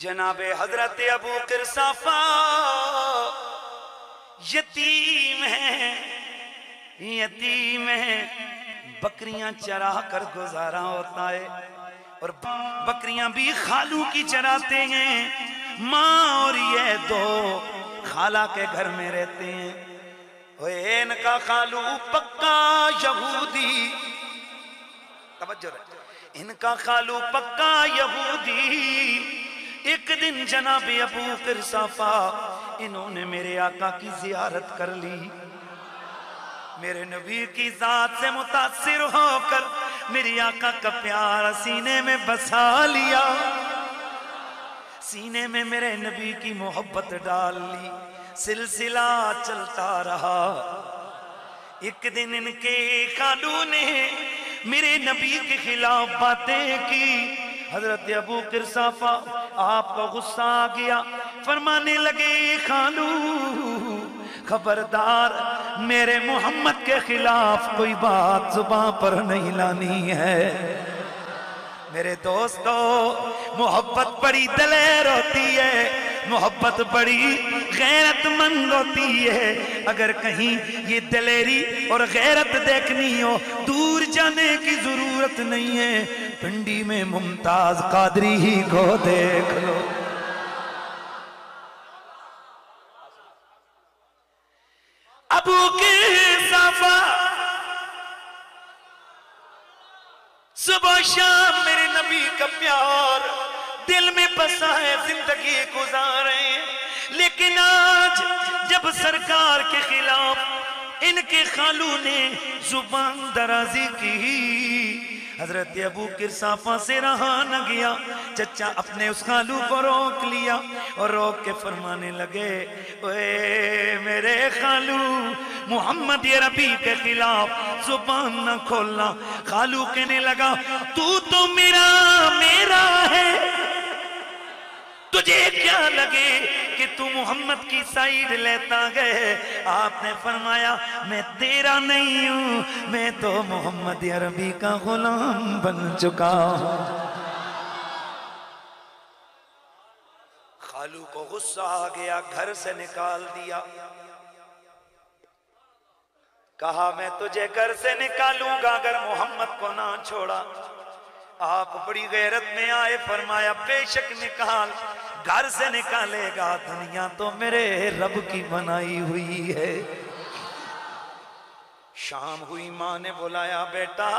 जनाब हजरत अबू किरसाफा यतीम है, बकरियां चरा कर गुजारा होता है और बकरियां भी खालू की चराते हैं। माँ और ये दो खाला के घर में रहते हैं। ओए इनका खालू पक्का यहूदी, तवज्जो रहे, इनका खालू पक्का यहूदी। एक दिन जनाब अबू किरसाफा इन्होंने मेरे आका की जियारत कर ली। मेरे नबी की जात से मुतासिर होकर मेरे आका का प्यार सीने में बसा लिया, सीने में मेरे नबी की मोहब्बत डाल ली। सिलसिला चलता रहा। एक दिन इनके खालू ने मेरे नबी के खिलाफ बातें की। हजरत अबू किरसाफा आपको गुस्सा आ गया, फरमाने लगे खालू खबरदार मेरे मोहम्मद के खिलाफ कोई बात जुबान पर नहीं लानी है। मेरे दोस्तों, मोहब्बत बड़ी दलेर होती है, मोहब्बत बड़ी गैरतमंद होती है। अगर कहीं ये दलेरी और गैरत देखनी हो, दूर जाने की जरूरत नहीं है, पिंडी में मुमताज कादरी ही को देख लो। अबू किरसाफा सुबह शाम मेरे नबी का प्यार दिल में बसा है, जिंदगी गुजारे। लेकिन आज जब सरकार के खिलाफ इनके खालू ने जुबान दराजी की, हजरत अबू किरसाफा से रहा न गया। चचा अपने उस खालू को रोक लिया और रोक के फरमाने लगे, ओए मेरे खालू मोहम्मद अरबी के खिलाफ जुबान न खोलना। खालू कहने लगा, तू तो मेरा है, तुझे क्या लगे कि तू मोहम्मद की साइड लेता गए। आपने फरमाया, मैं तेरा नहीं हूं, मैं तो मोहम्मद अरबी का गुलाम बन चुका हूं। खालू को गुस्सा आ गया, घर से निकाल दिया। कहा, मैं तुझे घर से निकालूंगा अगर मोहम्मद को ना छोड़ा। आप बड़ी गैरत में आए, फरमाया बेशक निकाल, घर से निकालेगा, दुनिया तो मेरे रब की बनाई हुई है। शाम हुई, माँ ने बुलाया, बेटा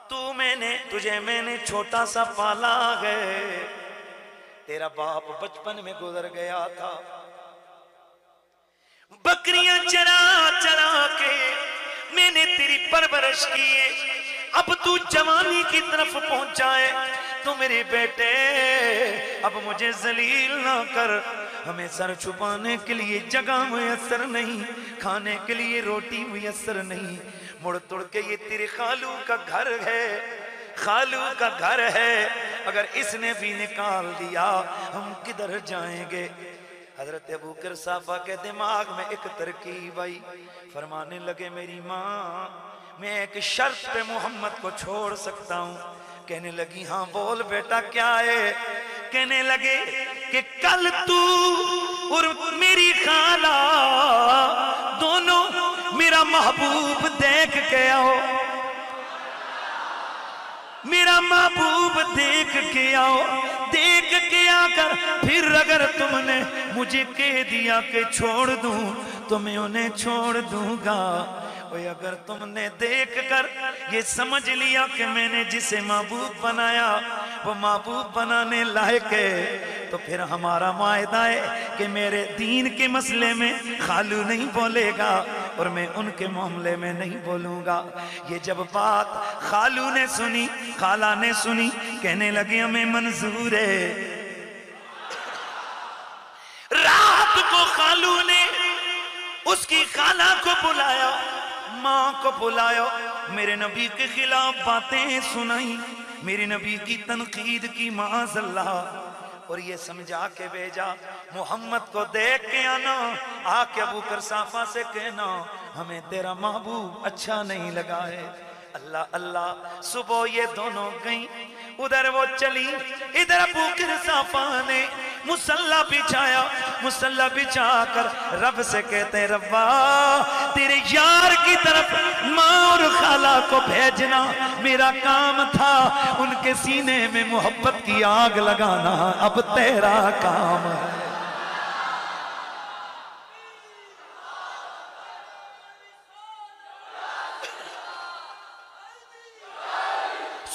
तुझे मैंने छोटा सा पाला है, तेरा बाप बचपन में गुजर गया था, बकरियां चरा चरा के मैंने तेरी परवरिश की है। अब तू जवानी की तरफ पहुंचा है तो मेरे बेटे अब मुझे जलील ना कर। हमें सर छुपाने के लिए जगह मुयस्सर नहीं, खाने के लिए रोटी मुयस्सर नहीं। मुड़ तुड़ के ये तेरे खालू का घर है, खालू का घर है, अगर इसने भी निकाल दिया हम किधर जाएंगे। हजरत अबू किरसाफा के दिमाग में एक तरकीब आई, फरमाने लगे, मेरी माँ मैं एक शर्त पे मोहम्मद को छोड़ सकता हूँ। कहने लगी, हाँ बोल बेटा क्या है। कहने लगे कि कल तू और मेरी खाला दोनों मेरा महबूब देख के आओ, मेरा महबूब देख के आओ। देख के आकर फिर अगर तुमने मुझे कह दिया कि छोड़ दूं तो मैं उन्हें छोड़ दूंगा। और अगर तुमने देख कर ये समझ लिया कि मैंने जिसे महबूब बनाया वो महबूब बनाने लायक है, तो फिर हमारा वायदा है कि मेरे दीन के मसले में खालू नहीं बोलेगा और मैं उनके मामले में नहीं बोलूंगा। ये जब बात खालू ने सुनी, खाला ने सुनी, कहने लगे हमें मंजूर है। रात को खालू ने उसकी खाला को बुलाया, माँ को बुलाया, मेरे नबी के खिलाफ बातें सुनाई, मेरे नबी की तनकीद की माज़अल्लाह, और ये समझा के भेजा मोहम्मद को देख के आना, आके अबू किरसाफा से कहना हमें तेरा महबूब अच्छा नहीं लगा है। اللہ اللہ صبح یہ دونوں گئیں ادھر وہ چلی ادھر ابو قرصافہ نے مصلی بچھایا مصلی بچھا کر رب سے کہتے ہیں ربا تیرے یار کی طرف ماں اور خالہ کو بھیجنا میرا کام تھا ان کے سینے میں محبت کی آگ لگانا اب تیرا کام ہے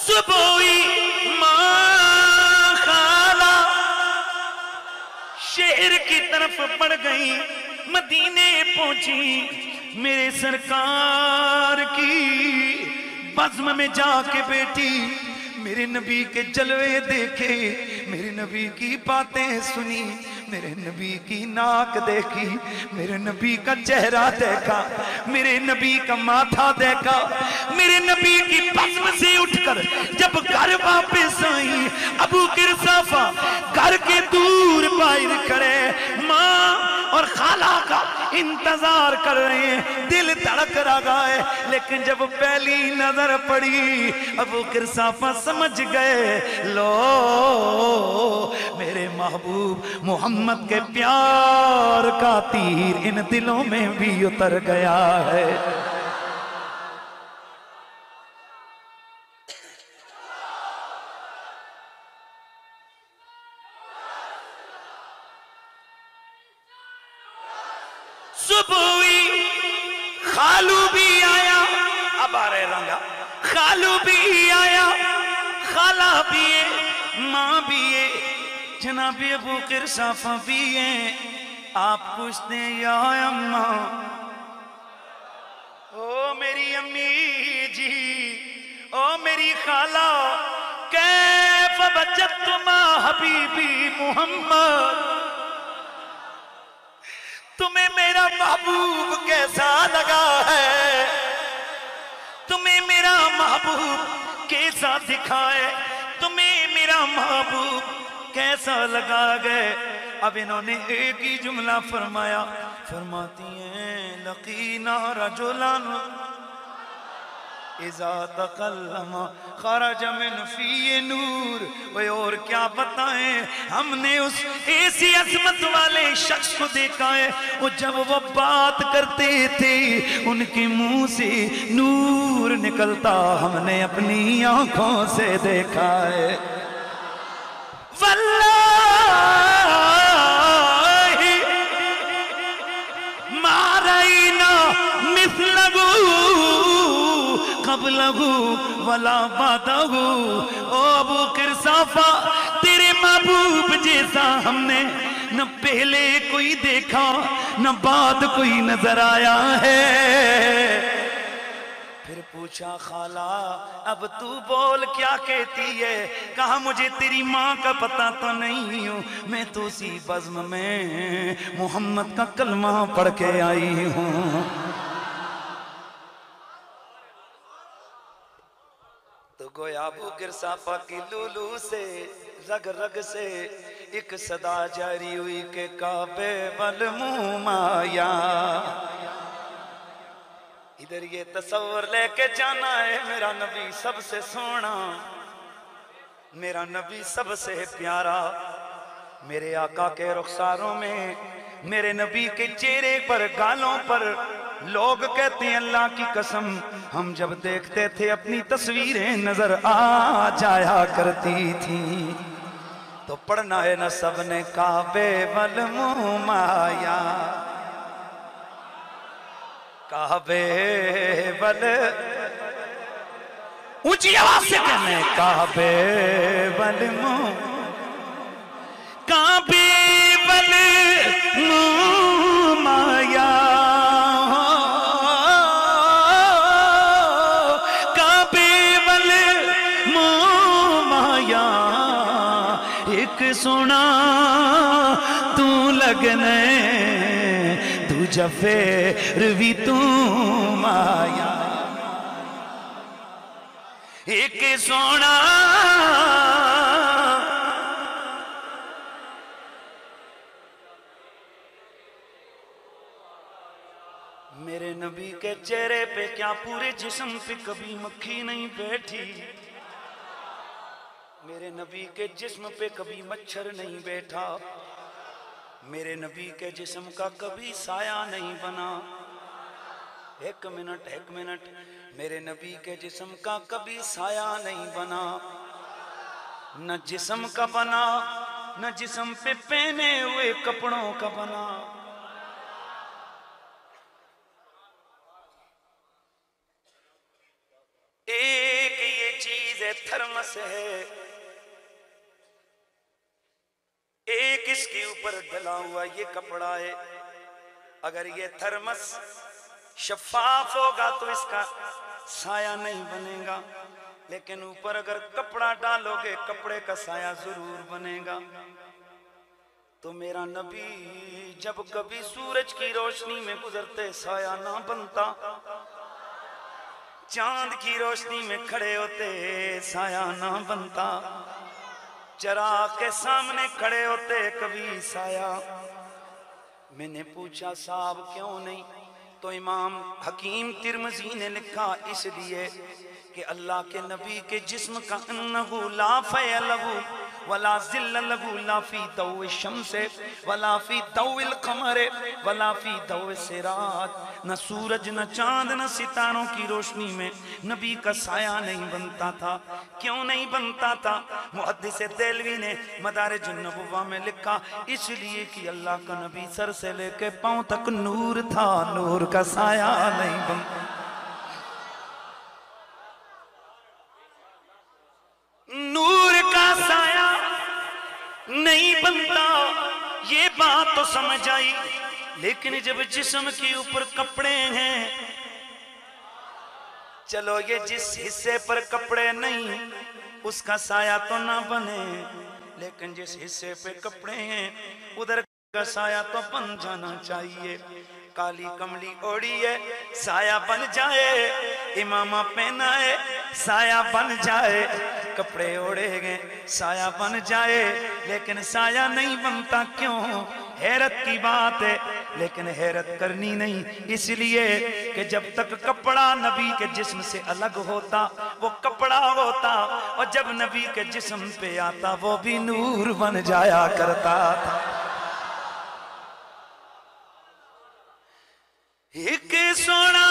صبحی ماں خالہ شہر کی طرف بڑھ گئی مدینے پہنچی میرے سرکار کی بزم میں جا کے بیٹھی میرے نبی کے جلوے دیکھے میرے نبی کی باتیں سنی میرے نبی کی ناک دیکھی میرے نبی کا چہرہ دیکھا میرے نبی کا ماتھا دیکھا میرے نبی کی بزم سے اٹھ کر جب گھر واپس آئی ابو قرصافہ گھر کے دور باہر کھڑے ماں اور خالہ کا انتظار کر رہے ہیں دل دھڑک رہا ہے لیکن جب پہلی نظر پڑی ابو قرصافہ سمجھ گئے لو میرے محبوب محمد کے پیار کا تیر ان دلوں میں بھی اتر گیا ہے صبحی خالو بھی آیا اب آ رہے رنگا خالو بھی آیا خالہ بھی ہے ماں بھی ہے جناب ابو قرصافہ بھی ہیں آپ پوچھتے ہیں یا اماں او میری امی جی او میری خالہ کیف وجدتما حبیبی محمد تمہیں میرا محبوب کیسا لگا ہے تمہیں میرا محبوب کیسا دکھائے تمہیں میرا محبوب کیسا لگا گئے اب انہوں نے ایک ہی جملہ فرمایا فرماتی ہیں لقینا رجلان اذا تکلم خرج من فی نور وہ اور کیا بتائیں ہم نے اس ایسی عظمت والے شخص کو دیکھا ہے وہ جب وہ بات کرتے تھے ان کے منہ سے نور نکلتا ہم نے اپنی آنکھوں سے دیکھا ہے واللہ ما رأینا مثلہ قبلہو ولا بعدہو او ابو قرصافہ تیرے محبوب جیسا ہم نے نہ پہلے کوئی دیکھا نہ بعد کوئی نظر آیا ہے پھر پوچھا خالہ اب تو بول کیا کہتی ہے کہا مجھے تیری ماں کا پتہ تو نہیں ہوں میں تو اسی بزم میں محمد کا کلمہ پڑھ کے آئی ہوں تو گویا ابو قرصافہ کی لولو سے رگ رگ سے ایک صدا جاری ہوئی کہ کعبے والموم آیا ادھر یہ تصور لے کے جانا ہے میرا نبی سب سے سونا میرا نبی سب سے پیارا میرے آقا کے رخساروں میں میرے نبی کے چہرے پر گالوں پر لوگ کہتے ہیں اللہ کی قسم ہم جب دیکھتے تھے اپنی تصویریں نظر آ جایا کرتی تھی تو پڑھنا ہے نا سب نے کعبے والموم آیا کعبے وال اونچی آواز سے کہنا ہے کعبے والموم کعبے والموم آیا سونا تو لگنے تو جفیر بھی تم آیا ایک سونا میرے नबी के चेहरे पे क्या पूरे जिस्म पे कभी मक्खी नहीं बैठी, मेरे नबी के जिस्म पे कभी मच्छर नहीं बैठा, मेरे नबी के जिस्म का कभी साया नहीं बना। एक मिनट, मेरे नबी के जिस्म का कभी साया नहीं बना, न जिस्म का बना, न जिस्म पे पहने हुए कपड़ों का बना। एक ये चीज है, थर्मस है, एक इसके ऊपर डला हुआ ये कपड़ा है। अगर ये थर्मस शफाफ होगा तो इसका साया नहीं बनेगा, लेकिन ऊपर अगर कपड़ा डालोगे कपड़े का साया जरूर बनेगा। तो मेरा नबी जब कभी सूरज की रोशनी में गुजरते साया ना बनता, चांद की रोशनी में खड़े होते साया ना बनता, चराग के सामने खड़े होते कभी साया। मैंने पूछा साहब क्यों नहीं, तो इमाम हकीम तिरमिज़ी ने लिखा इसलिए कि अल्लाह के नबी के जिस्म का अन्नहु ला फयलहु वला ज़िल्लहु ला फी दौइ शम्स वला फी दौइल क़मर वला फी दौइ सिराज। न सूरज, न चांद, न सितारों की रोशनी में नबी का साया नहीं बनता था। क्यों नहीं बनता था? मुहद्दिस देलवी ने मदारिज नबुव्वा में लिखा इसलिए कि अल्लाह का नबी सर से लेके पांव तक नूर था, नूर का साया नहीं बनता। नूर का साया नहीं बनता, ये बात तो समझ आई, लेकिन जब जिस्म के ऊपर कपड़े हैं, चलो ये जिस हिस्से पर कपड़े नहीं उसका साया तो ना बने, लेकिन जिस हिस्से पे कपड़े हैं उधर का साया तो बन जाना चाहिए। काली कमली ओढ़ी है साया बन जाए, इमामा पहना है साया बन जाए, कपड़े ओढ़े गए साया बन जाए, लेकिन साया नहीं बनता। क्यों? हैरत की बात है, लेकिन हैरत करनी नहीं, इसलिए कि जब तक कपड़ा नबी के जिस्म से अलग होता वो कपड़ा होता, और जब नबी के जिस्म पे आता वो भी नूर बन जाया करता था। एक सोना